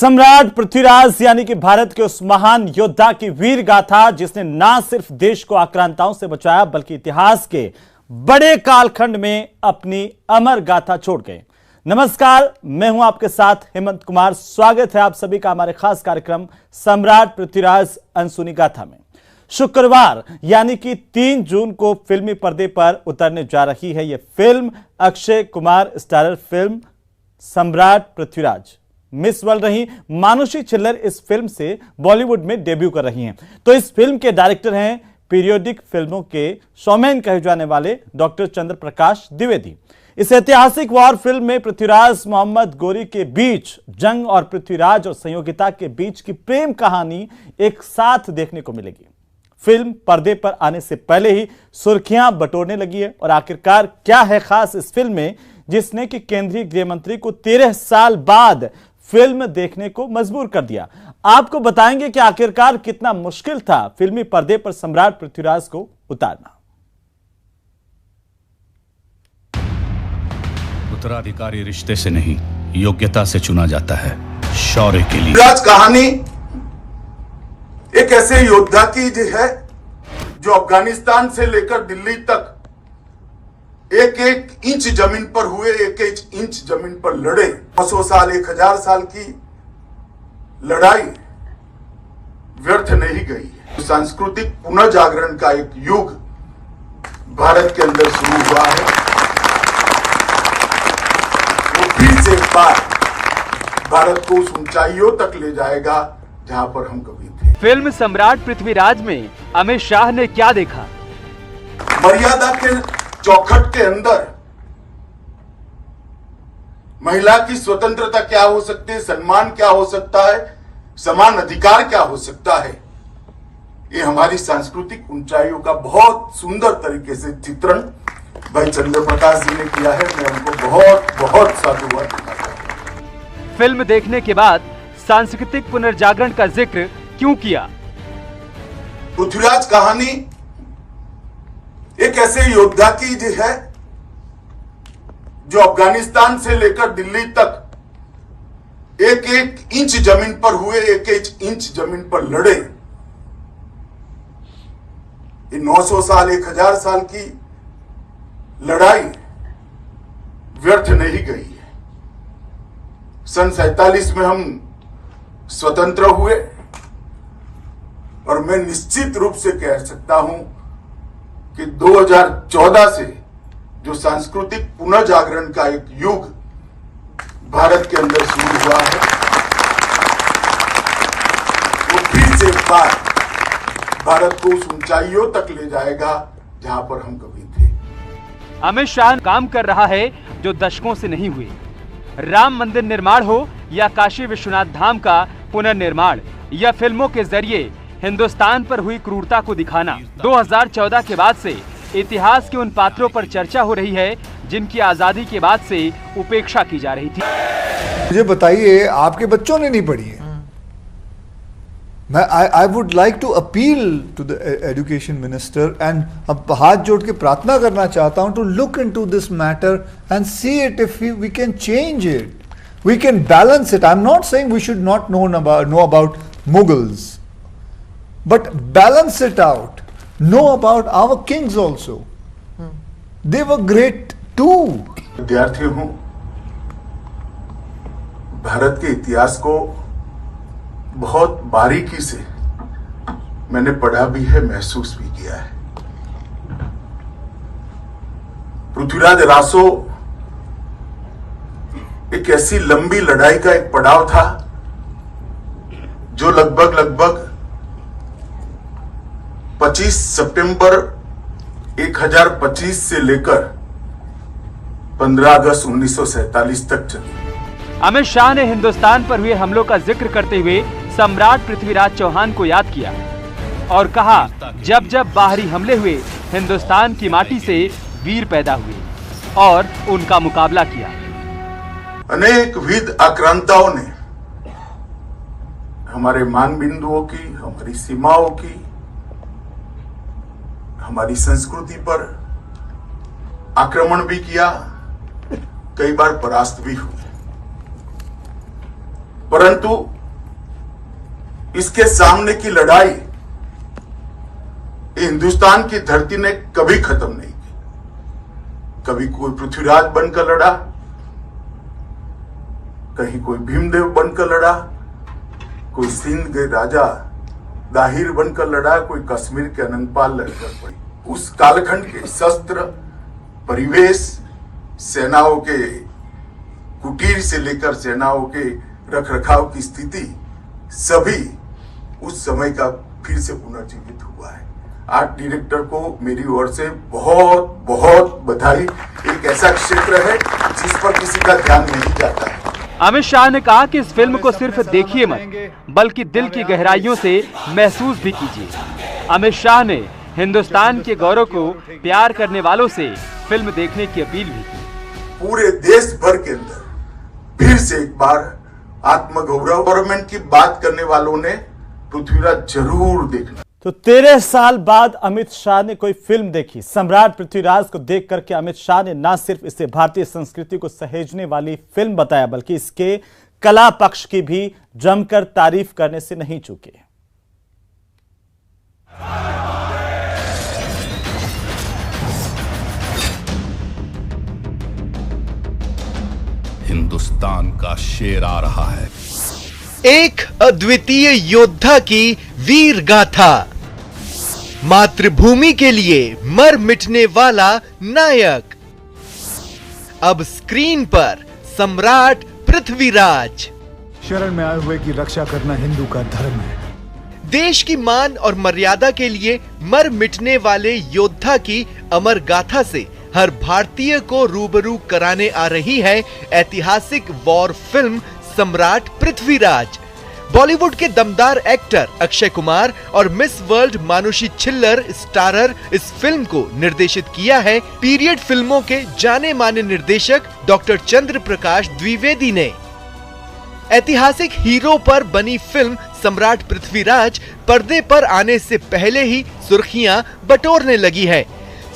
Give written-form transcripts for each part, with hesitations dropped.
सम्राट पृथ्वीराज यानी कि भारत के उस महान योद्धा की वीर गाथा जिसने ना सिर्फ देश को आक्रांताओं से बचाया बल्कि इतिहास के बड़े कालखंड में अपनी अमर गाथा छोड़ गए। नमस्कार, मैं हूं आपके साथ हेमंत कुमार। स्वागत है आप सभी का हमारे खास कार्यक्रम सम्राट पृथ्वीराज अनसुनी गाथा में। शुक्रवार यानी कि 3 जून को फिल्मी पर्दे पर उतरने जा रही है यह film. Akshay Kumar starrer film सम्राट पृथ्वीराज। मिस वर्ल्ड रही मानुषी छिल्लर इस फिल्म से बॉलीवुड में डेब्यू कर रही हैं। तो इस फिल्म के डायरेक्टर हैं पीरियोडिक फिल्मों के शोमैन कहे जाने वाले डॉक्टर चंद्र प्रकाश द्विवेदी। इस ऐतिहासिक वॉर फिल्म में पृथ्वीराज मोहम्मद गोरी के बीच जंग और पृथ्वीराज और संयोगिता के बीच की प्रेम कहानी एक साथ देखने को मिलेगी। फिल्म पर्दे पर आने से पहले ही सुर्खियां बटोरने लगी है और आखिरकार क्या है खास इस फिल्म में जिसने कि केंद्रीय गृह मंत्री को 13 साल बाद फिल्म देखने को मजबूर कर दिया। आपको बताएंगे कि आखिरकार कितना मुश्किल था फिल्मी पर्दे पर सम्राट पृथ्वीराज को उतारना। उत्तराधिकारी रिश्ते से नहीं, योग्यता से चुना जाता है, शौर्य के लिए। पृथ्वीराज कहानी एक ऐसे योद्धा की है जो अफगानिस्तान से लेकर दिल्ली तक एक एक इंच जमीन पर हुए, एक एक इंच जमीन पर लड़े। 900 साल 1000 साल की लड़ाई व्यर्थ नहीं गई है। सांस्कृतिक पुनर्जागरण का एक युग भारत के अंदर शुरू हुआ है। वो फिर से एक बार भारत को उस ऊंचाइयों तक ले जाएगा जहां पर हम कभी थे। फिल्म सम्राट पृथ्वीराज में अमित शाह ने क्या देखा? मर्यादा के चौखट के अंदर महिला की स्वतंत्रता क्या हो सकती है, सम्मान क्या हो सकता है, समान अधिकार क्या हो सकता है, ये हमारी सांस्कृतिक ऊंचाइयों का बहुत सुंदर तरीके से चित्रण भाई चंद्र प्रकाश जी ने किया है। मैं उनको बहुत बहुत साधुवाद देना चाहता हूं। फिल्म देखने के बाद सांस्कृतिक पुनर्जागरण का जिक्र क्यों किया? पृथ्वीराज कहानी एक ऐसे योद्धा की है जो अफगानिस्तान से लेकर दिल्ली तक एक एक इंच जमीन पर हुए, एक एक इंच जमीन पर लड़े। ये 900 साल 1000 साल की लड़ाई व्यर्थ नहीं गई है। सन 47 में हम स्वतंत्र हुए और मैं निश्चित रूप से कह सकता हूं कि 2014 से जो सांस्कृतिक पुनर्जागरण का एक युग भारत के अंदर शुरू हुआ है, वो फिर से एक बार भारत को उस ऊंचाइयों तक ले जाएगा जहां पर हम कभी थे। अमित शाह काम कर रहा है जो दशकों से नहीं हुए। राम मंदिर निर्माण हो या काशी विश्वनाथ धाम का पुनर्निर्माण या फिल्मों के जरिए हिंदुस्तान पर हुई क्रूरता को दिखाना। 2014 के बाद से इतिहास के उन पात्रों पर चर्चा हो रही है जिनकी आजादी के बाद से उपेक्षा की जा रही थी। मुझे बताइए, आपके बच्चों ने नहीं पढ़ी है। मैं I would like to appeal to the education minister and अब हाथ जोड़ के प्रार्थना करना चाहता हूं to look into this matter and see it if we can change it, we can balance it. I am not saying we should not know about Mughals, but balance it out. Know about our kings also. They were great too. विद्यार्थी हूं, भारत के इतिहास को बहुत बारीकी से मैंने पढ़ा भी है, महसूस भी किया है। पृथ्वीराज रासो एक ऐसी लंबी लड़ाई का एक पड़ाव था जो लगभग 25 सितंबर 1025 से लेकर 15 अगस्त 1947 तक चली। अमित शाह ने हिंदुस्तान पर हुए हमलों का जिक्र करते हुए सम्राट पृथ्वीराज चौहान को याद किया और कहा, जब जब बाहरी हमले हुए हिंदुस्तान की माटी से वीर पैदा हुए और उनका मुकाबला किया। अनेक विध आक्रांताओं ने हमारे मान बिंदुओं की, हमारी सीमाओं की, हमारी संस्कृति पर आक्रमण भी किया, कई बार परास्त भी हुए। परंतु इसके सामने की लड़ाई हिंदुस्तान की धरती ने कभी खत्म नहीं की। कभी कोई पृथ्वीराज बनकर लड़ा, कहीं कोई भीमदेव बनकर लड़ा, कोई सिंध के राजा दाहिर बनकर लड़ा, कोई कश्मीर के अनंतपाल लड़कर पड़ी। उस कालखंड के शस्त्र, परिवेश, सेनाओं के कुटीर से लेकर सेनाओं के रखरखाव की स्थिति, सभी उस समय का फिर से पुनर्जीवित हुआ है। आर्ट डायरेक्टर को मेरी ओर से बहुत बहुत बधाई। एक ऐसा क्षेत्र है जिस पर किसी का ध्यान नहीं जाता है। अमित शाह ने कहा कि इस फिल्म को सिर्फ देखिए मत, बल्कि दिल की गहराइयों से महसूस भी कीजिए। अमित शाह ने हिंदुस्तान के गौरव को प्यार करने वालों से फिल्म देखने की अपील भी की। पूरे देश भर के अंदर फिर से एक बार आत्मगौरव गवर्नमेंट की बात करने वालों ने पृथ्वीराज जरूर देखना। तो 13 साल बाद अमित शाह ने कोई फिल्म देखी। सम्राट पृथ्वीराज को देख करके अमित शाह ने न सिर्फ इसे भारतीय संस्कृति को सहेजने वाली फिल्म बताया, बल्कि इसके कला पक्ष की भी जमकर तारीफ करने से नहीं चूके। हिंदुस्तान का शेर आ रहा है। एक अद्वितीय योद्धा की वीर गाथा, मातृभूमि के लिए मर मिटने वाला नायक। अब स्क्रीन पर सम्राट पृथ्वीराज। शरण में आए हुए की रक्षा करना हिंदू का धर्म है। देश की मान और मर्यादा के लिए मर मिटने वाले योद्धा की अमर गाथा से हर भारतीय को रूबरू कराने आ रही है ऐतिहासिक वॉर फिल्म सम्राट पृथ्वीराज। बॉलीवुड के दमदार एक्टर अक्षय कुमार और miss world Manushi Chhillar starrer इस फिल्म को निर्देशित किया है पीरियड फिल्मों के जाने माने निर्देशक डॉक्टर चंद्र प्रकाश द्विवेदी ने। ऐतिहासिक हीरो पर बनी फिल्म सम्राट पृथ्वीराज पर्दे पर आने से पहले ही सुर्खियां बटोरने लगी है।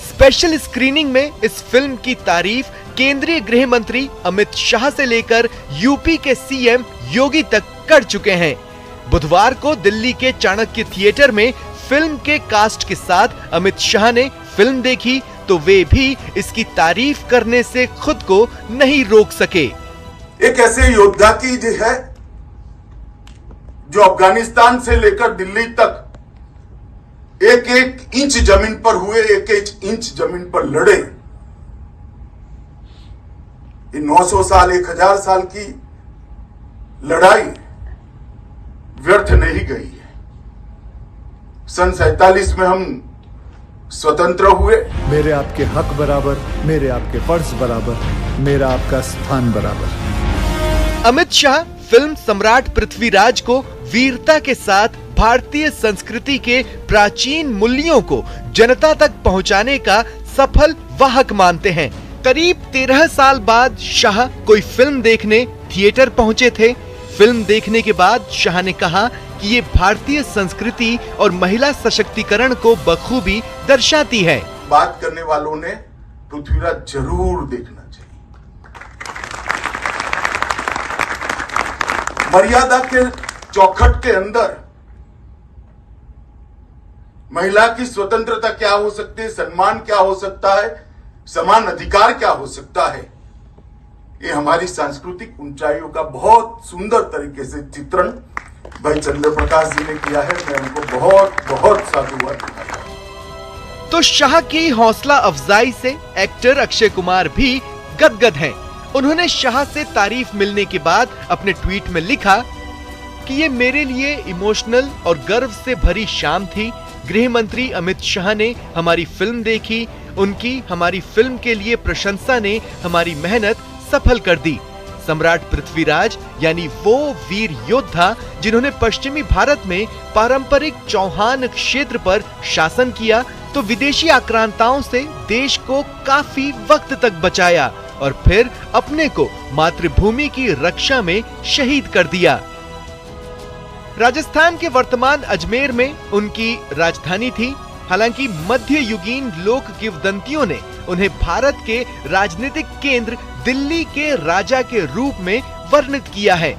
स्पेशल स्क्रीनिंग में इस फिल्म की तारीफ केंद्रीय गृह मंत्री अमित शाह से लेकर यूपी के सीएम योगी तक कर चुके हैं। बुधवार को दिल्ली के चाणक्य थिएटर में फिल्म के कास्ट के साथ अमित शाह ने फिल्म देखी तो वे भी इसकी तारीफ करने से खुद को नहीं रोक सके। एक ऐसे योद्धा की है जो अफगानिस्तान से लेकर दिल्ली तक एक एक इंच जमीन पर हुए, एक एक इंच जमीन पर लड़े। ये 900 साल 1000 साल की लड़ाई व्यर्थ नहीं गई है। सन 47 में हम स्वतंत्र हुए। मेरे आपके हक बराबर, मेरे आपके फर्ज बराबर, मेरा आपका स्थान बराबर। अमित शाह फिल्म सम्राट पृथ्वीराज को वीरता के साथ भारतीय संस्कृति के प्राचीन मूल्यों को जनता तक पहुंचाने का सफल वाहक मानते हैं। करीब 13 साल बाद शाह कोई फिल्म देखने थिएटर पहुंचे थे। फिल्म देखने के बाद शाह ने कहा कि ये भारतीय संस्कृति और महिला सशक्तिकरण को बखूबी दर्शाती है। बात करने वालों ने पृथ्वीराज जरूर देखना चाहिए। मर्यादा के चौखट के अंदर महिला की स्वतंत्रता क्या हो सकती है, सम्मान क्या हो सकता है, समान अधिकार क्या हो सकता है, ये हमारी सांस्कृतिक ऊंचाइयों का बहुत सुंदर तरीके से चित्रण भाई चंद्र प्रकाश जी ने किया है। मैं उनको बहुत बहुत साधुवाद देना चाहता हूं। तो शाह की हौसला अफजाई से एक्टर अक्षय कुमार भी गदगद हैं। उन्होंने शाह से तारीफ मिलने के बाद अपने ट्वीट में लिखा कि ये मेरे लिए इमोशनल और गर्व से भरी शाम थी। गृह मंत्री अमित शाह ने हमारी फिल्म देखी, उनकी हमारी फिल्म के लिए प्रशंसा ने हमारी मेहनत सफल कर दी। सम्राट पृथ्वीराज यानी वो वीर योद्धा जिन्होंने पश्चिमी भारत में पारंपरिक चौहान क्षेत्र पर शासन किया तो विदेशी आक्रांताओं से देश को काफी वक्त तक बचाया और फिर अपने को मातृभूमि की रक्षा में शहीद कर दिया। राजस्थान के वर्तमान अजमेर में उनकी राजधानी थी। हालांकि मध्ययुगीन लोक किंवदंतियों ने उन्हें भारत के राजनीतिक केंद्र दिल्ली के राजा के रूप में वर्णित किया है।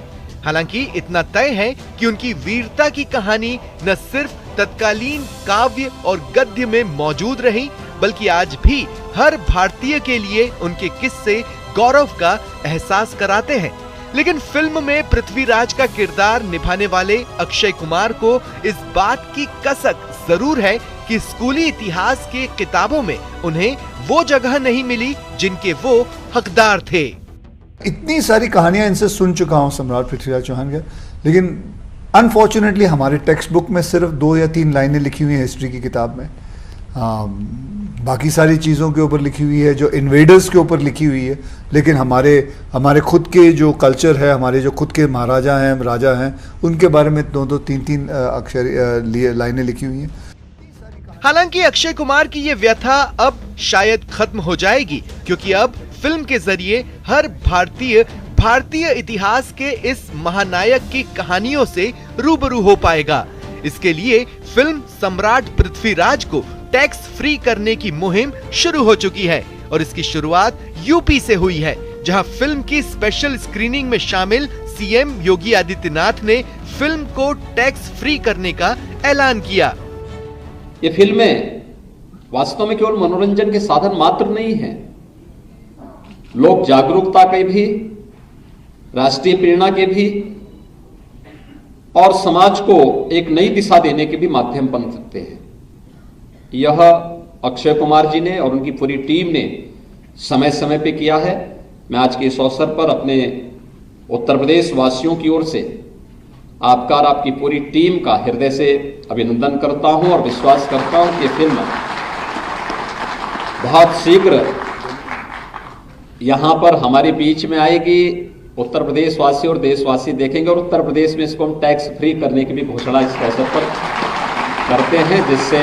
हालांकि इतना तय है कि उनकी वीरता की कहानी न सिर्फ तत्कालीन काव्य और गद्य में मौजूद रही, बल्कि आज भी हर भारतीय के लिए उनके किस्से गौरव का एहसास कराते हैं। लेकिन फिल्म में पृथ्वीराज का किरदार निभाने वाले अक्षय कुमार को इस बात की कसक जरूर है कि स्कूली इतिहास के किताबों में उन्हें वो जगह नहीं मिली जिनके वो हकदार थे। इतनी सारी कहानियां इनसे सुन चुका हूं सम्राट पृथ्वीराज चौहान के, लेकिन अनफॉर्चुनेटली हमारे टेक्स्ट बुक में सिर्फ 2 या 3 लाइनें लिखी हुई हैं हिस्ट्री की किताब में। बाकी सारी चीज़ों के ऊपर लिखी हुई है, जो इन्वेडर्स के ऊपर लिखी हुई है, लेकिन हमारे खुद के जो कल्चर है, हमारे जो खुद के महाराजा हैं, राजा हैं, उनके बारे में 2-2, 3-3 अक्षर लाइनें लिखी हुई हैं। हालांकि अक्षय कुमार की ये व्यथा अब शायद खत्म हो जाएगी, क्योंकि अब फिल्म के जरिए हर भारतीय इतिहास के इस महानायक की कहानियों से रूबरू हो पाएगा। इसके लिए फिल्म सम्राट पृथ्वीराज को टैक्स फ्री करने की मुहिम शुरू हो चुकी है और इसकी शुरुआत यूपी से हुई है, जहां फिल्म की स्पेशल स्क्रीनिंग में शामिल सीएम योगी आदित्यनाथ ने फिल्म को टैक्स फ्री करने का ऐलान किया। ये फिल्में वास्तव में केवल मनोरंजन के साधन मात्र नहीं है, लोक जागरूकता के भी, राष्ट्रीय प्रेरणा के भी और समाज को एक नई दिशा देने के भी माध्यम बन सकते हैं। यह अक्षय कुमार जी ने और उनकी पूरी टीम ने समय समय पे किया है। मैं आज के इस अवसर पर अपने उत्तर प्रदेश वासियों की ओर से आपका और आपकी पूरी टीम का हृदय से अभिनंदन करता हूं और विश्वास करता हूं कि फिल्म बहुत शीघ्र यहां पर हमारे बीच में आएगी। उत्तर प्रदेश वासी और देशवासी देखेंगे और उत्तर प्रदेश में इसको हम टैक्स फ्री करने की भी घोषणा इस अवसर पर करते हैं, जिससे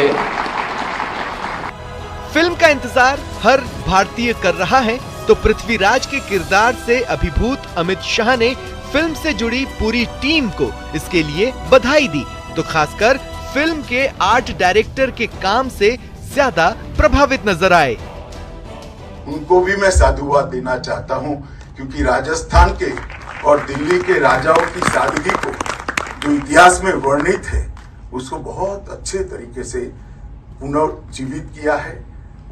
फिल्म का इंतजार हर भारतीय कर रहा है। तो पृथ्वीराज के किरदार से अभिभूत अमित शाह ने फिल्म से जुड़ी पूरी टीम को इसके लिए बधाई दी, तो खासकर फिल्म के आर्ट डायरेक्टर के काम से ज्यादा प्रभावित नजर आए। उनको भी मैं साधुवाद देना चाहता हूं, क्योंकि राजस्थान के और दिल्ली के राजाओं की सादगी को जो इतिहास में वर्णित है उसको बहुत अच्छे तरीके से पुनर्जीवित किया है।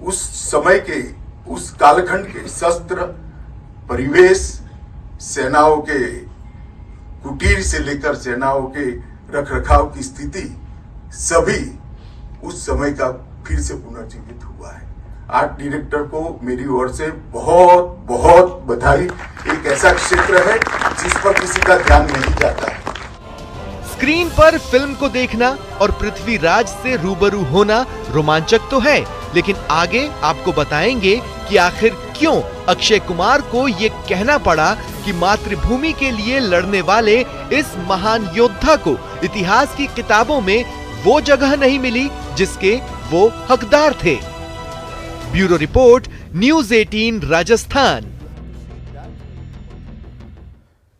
उस समय के, उस कालखंड के शस्त्र, परिवेश, सेनाओं के कुटीर से लेकर सेनाओं के रखरखाव की स्थिति, सभी उस समय का फिर से पुनर्जीवित हुआ है। आर्ट डायरेक्टर को मेरी ओर से बहुत बहुत बधाई। एक ऐसा क्षेत्र है जिस पर किसी का ध्यान नहीं जाता है। स्क्रीन पर फिल्म को देखना और पृथ्वीराज से रूबरू होना रोमांचक तो है, लेकिन आगे आपको बताएंगे कि आखिर क्यों अक्षय कुमार को ये कहना पड़ा कि मातृभूमि के लिए लड़ने वाले इस महान योद्धा को इतिहास की किताबों में वो जगह नहीं मिली जिसके वो हकदार थे। Bureau report, news 18 Rajasthan.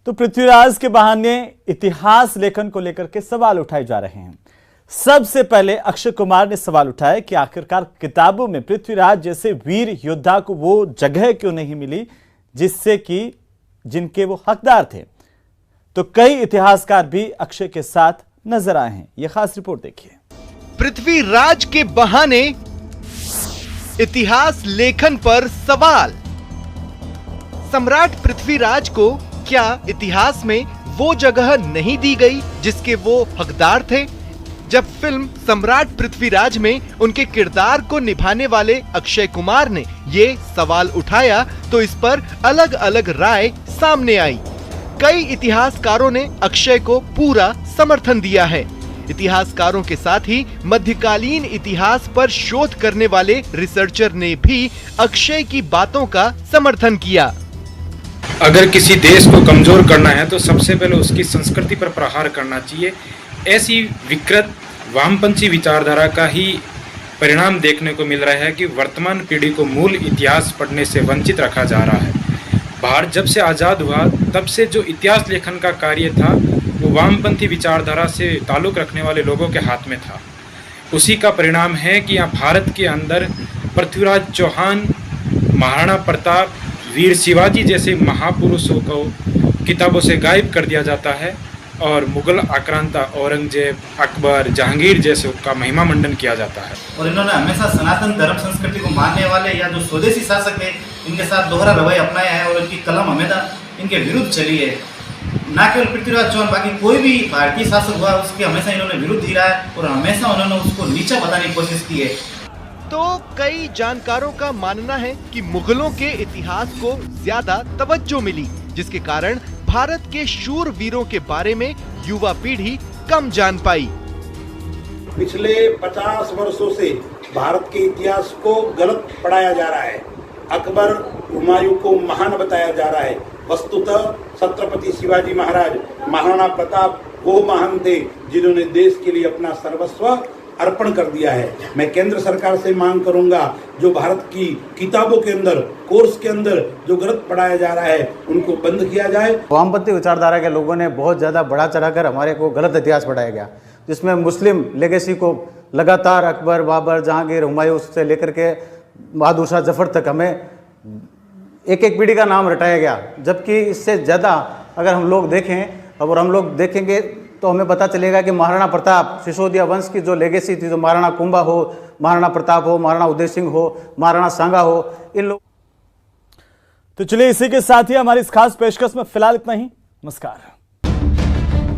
तो पृथ्वीराज के बहाने इतिहास लेखन को लेकर के सवाल उठाए जा रहे हैं। सबसे पहले अक्षय कुमार ने सवाल उठाया कि आखिरकार किताबों में पृथ्वीराज जैसे वीर योद्धा को वो जगह क्यों नहीं मिली जिससे कि जिनके वो हकदार थे। तो कई इतिहासकार भी अक्षय के साथ नजर आए हैं। यह खास रिपोर्ट देखिए। पृथ्वीराज के बहाने इतिहास लेखन पर सवाल। सम्राट पृथ्वीराज को क्या इतिहास में वो जगह नहीं दी गई जिसके वो हकदार थे? जब फिल्म सम्राट पृथ्वीराज में उनके किरदार को निभाने वाले अक्षय कुमार ने ये सवाल उठाया तो इस पर अलग अलग राय सामने आई। कई इतिहासकारों ने अक्षय को पूरा समर्थन दिया है। इतिहासकारों के साथ ही मध्यकालीन इतिहास पर शोध करने वाले रिसर्चर ने भी अक्षय की बातों का समर्थन किया। अगर किसी देश को कमजोर करना है तो सबसे पहले उसकी संस्कृति पर प्रहार करना चाहिए। ऐसी विकृत वामपंथी विचारधारा का ही परिणाम देखने को मिल रहा है कि वर्तमान पीढ़ी को मूल इतिहास पढ़ने से वंचित रखा जा रहा है। भारत जब से आज़ाद हुआ तब से जो इतिहास लेखन का कार्य था वो वामपंथी विचारधारा से ताल्लुक़ रखने वाले लोगों के हाथ में था। उसी का परिणाम है कि यहाँ भारत के अंदर पृथ्वीराज चौहान, महाराणा प्रताप, वीर शिवाजी जैसे महापुरुषों को किताबों से गायब कर दिया जाता है और मुगल आक्रांता औरंगजेब, अकबर, जहांगीर जैसे का महिमा मंडन किया जाता है। और इन्होंने हमेशा सनातन धर्म संस्कृति को मानने वाले या जो स्वदेशी शासक है इनके साथ दोहरा रवैया अपनाया है और इनकी कलम हमेशा इनके विरुद्ध चली है। ना केवल पृथ्वीराज चौहान, बाकी कोई भी भारतीय शासक हुआ उसके हमेशा इन्होंने विरुद्ध ही रहा है और हमेशा उन्होंने उसको नीचा बताने की कोशिश की है। तो कई जानकारों का मानना है कि मुगलों के इतिहास को ज्यादा तवज्जो मिली, जिसके कारण भारत के शूर वीरों के बारे में युवा पीढ़ी कम जान पाई। पिछले 50 वर्षों से भारत के इतिहास को गलत पढ़ाया जा रहा है। अकबर, हुमायूं को महान बताया जा रहा है। वस्तुतः छत्रपति शिवाजी महाराज, महाराणा प्रताप वो महान थे जिन्होंने देश के लिए अपना सर्वस्व अर्पण कर दिया है। मैं केंद्र सरकार से मांग करूंगा, जो भारत की किताबों के अंदर, कोर्स के अंदर जो गलत पढ़ाया जा रहा है उनको बंद किया जाए। वामपंथी विचारधारा के लोगों ने बहुत ज़्यादा बढ़ा चढ़ाकर हमारे को गलत इतिहास पढ़ाया गया, जिसमें मुस्लिम लेगेसी को लगातार अकबर, बाबर, जहांगीर, हुमायूं से लेकर के बहादुर शाह जफर तक हमें एक एक पीढ़ी का नाम रटाया गया। जबकि इससे ज़्यादा अगर हम लोग देखें और हम लोग देखेंगे तो हमें पता चलेगा कि महाराणा प्रताप, सिसोदिया वंश की जो लेगेसी थी, जो महाराणा कुंभा हो, महाराणा प्रताप हो, महाराणा उदय सिंह हो, महाराणा सांगा हो, इन लोग। तो चलिए इसी के साथ ही हमारी इस खास पेशकश में फिलहाल इतना ही। नमस्कार।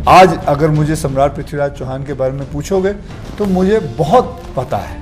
आज अगर मुझे सम्राट पृथ्वीराज चौहान के बारे में पूछोगे तो मुझे बहुत पता है।